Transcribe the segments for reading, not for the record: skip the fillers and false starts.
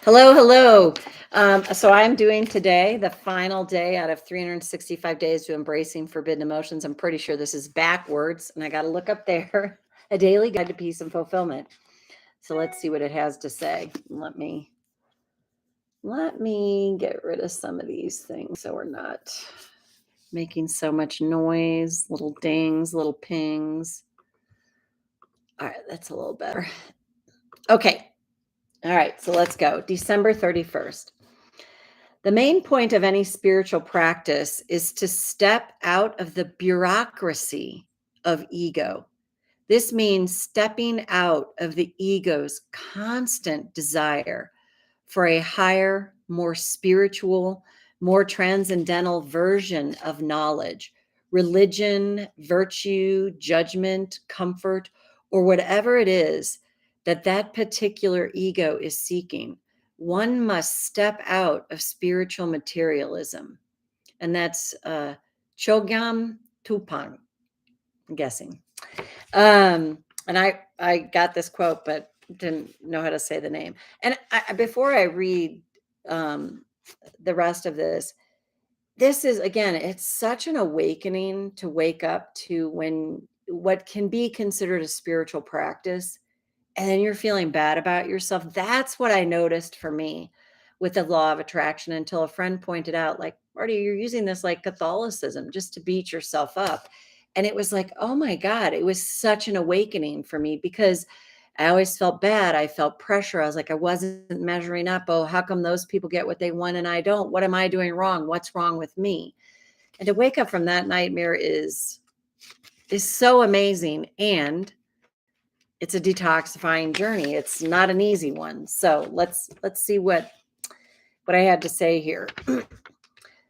Hello, hello. So I'm doing today the final day out of 365 days to embracing forbidden emotions. I'm pretty sure this is backwards, and I got to look up there. A daily guide to peace and fulfillment. So let's see what it has to say. Let me get rid of some of these things so we're not making so much noise. Little dings, little pings. All right, that's a little better. Okay. All right, so let's go. December 31st. The main point of any spiritual practice is to step out of the bureaucracy of ego. This means stepping out of the ego's constant desire for a higher, more spiritual, more transcendental version of knowledge, religion, virtue, judgment, comfort, or whatever it is that particular ego is seeking. One must step out of spiritual materialism. And that's Chogyam Tupang, I'm guessing. And I got this quote, but didn't know how to say the name. And before I read um, the rest of this is again, it's such an awakening to wake up to when what can be considered a spiritual practice, and then you're feeling bad about yourself. That's what I noticed for me with the law of attraction until a friend pointed out, like, Marty, you're using this like Catholicism just to beat yourself up. And it was like, oh my God, it was such an awakening for me because I always felt bad. I felt pressure. I was like, I wasn't measuring up. Oh, how come those people get what they want and I don't? What am I doing wrong? What's wrong with me? And to wake up from that nightmare is so amazing. And it's a detoxifying journey. It's not an easy one. So let's see what I had to say here.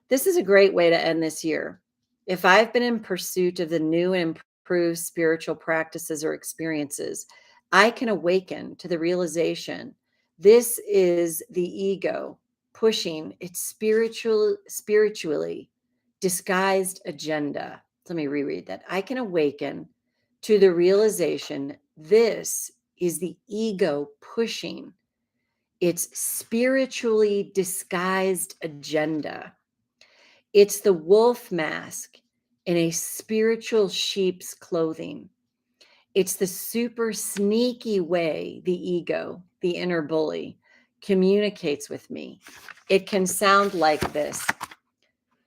This is a great way to end this year. If I've been in pursuit of the new and improved spiritual practices or experiences, I can awaken to the realization this is the ego pushing its spiritually disguised agenda. Let me reread that. I can awaken to the realization this is the ego pushing its spiritually disguised agenda. It's the wolf mask in a spiritual sheep's clothing. It's the super sneaky way the ego, the inner bully, communicates with me. It can sound like this.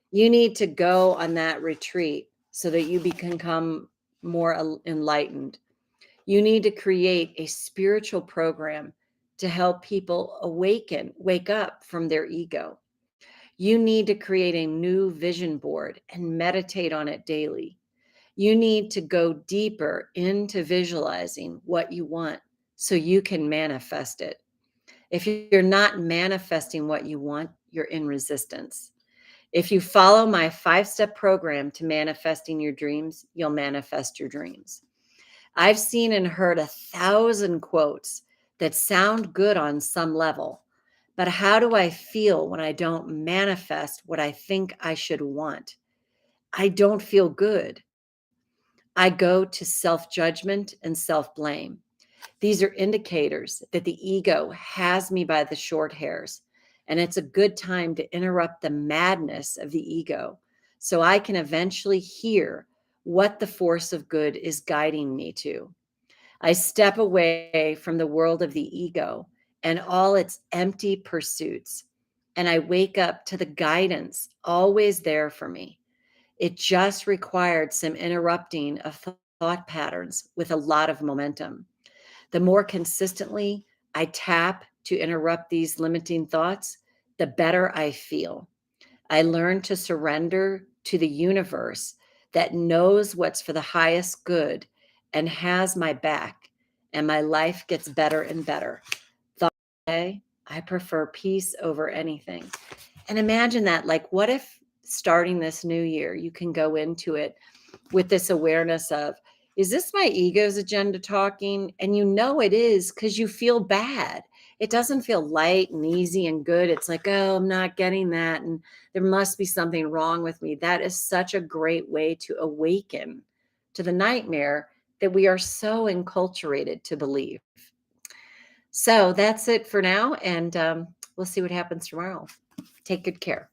You need to go on that retreat so that you become more enlightened. You need to create a spiritual program to help people wake up from their ego. You need to create a new vision board and meditate on it daily. You need to go deeper into visualizing what you want so you can manifest it. If you're not manifesting what you want, you're in resistance. If you follow my 5-step program to manifesting your dreams, you'll manifest your dreams. I've seen and heard 1,000 quotes that sound good on some level, but how do I feel when I don't manifest what I think I should want? I don't feel good. I go to self judgment and self blame. These are indicators that the ego has me by the short hairs, and it's a good time to interrupt the madness of the ego so I can eventually hear what the force of good is guiding me to. I step away from the world of the ego and all its empty pursuits, and I wake up to the guidance always there for me. It just required some interrupting of thought patterns with a lot of momentum. The more consistently I tap to interrupt these limiting thoughts, the better I feel. I learn to surrender to the universe that knows what's for the highest good and has my back, and my life gets better and better. Thought today, I prefer peace over anything. And imagine that, like, what if starting this new year, you can go into it with this awareness of, is this my ego's agenda talking? And you know it is because you feel bad. It doesn't feel light and easy and good. It's like, oh, I'm not getting that. And there must be something wrong with me. That is such a great way to awaken to the nightmare that we are so enculturated to believe. So that's it for now. And We'll see what happens tomorrow. Take good care.